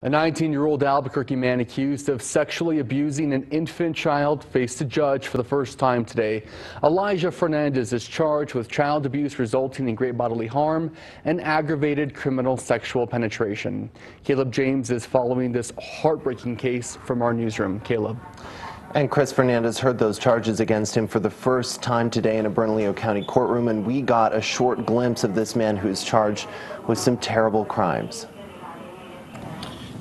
A 19-year-old Albuquerque man accused of sexually abusing an infant child faced a judge for the first time today. Elijah Fernandez is charged with child abuse resulting in great bodily harm and aggravated criminal sexual penetration. Caleb James is following this heartbreaking case from our newsroom. Caleb. And Chris Fernandez heard those charges against him for the first time today in a Bernalillo County courtroom, and we got a short glimpse of this man who is charged with some terrible crimes.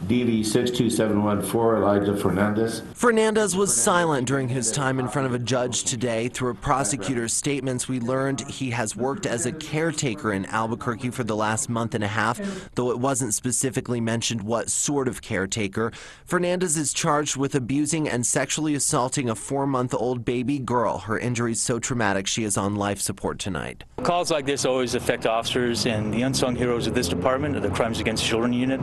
DV 62714, Elijah Fernandez. Fernandez was silent during his time in front of a judge today. Through a prosecutor's statements, we learned he has worked as a caretaker in Albuquerque for the last month and a half, though it wasn't specifically mentioned what sort of caretaker. Fernandez is charged with abusing and sexually assaulting a 4-month-old baby girl. Her injuries so traumatic she is on life support tonight. Calls like this always affect officers, and the unsung heroes of this department are the Crimes Against Children unit.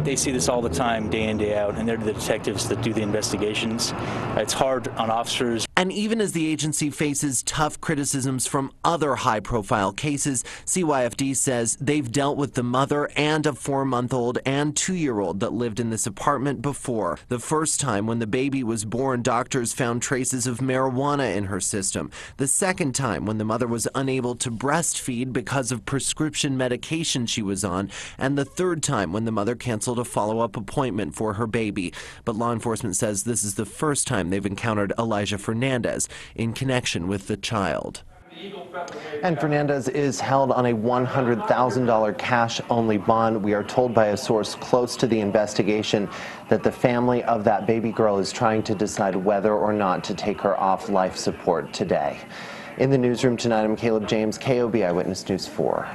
They see this all the time, day in, day out, and they're the detectives that do the investigations. It's hard on officers. And even as the agency faces tough criticisms from other high-profile cases, CYFD says they've dealt with the mother and a 4-month-old and 2-year-old that lived in this apartment before. The first time when the baby was born, doctors found traces of marijuana in her system. The second time when the mother was unable to breastfeed because of prescription medication she was on. And the third time when the mother canceled a follow-up appointment for her baby. But law enforcement says this is the first time they've encountered Elijah Fernandez in connection with the child. And Fernandez is held on a $100,000 cash-only bond. We are told by a source close to the investigation that the family of that baby girl is trying to decide whether or not to take her off life support today. In the newsroom tonight, I'm Caleb James, KOB Eyewitness News 4.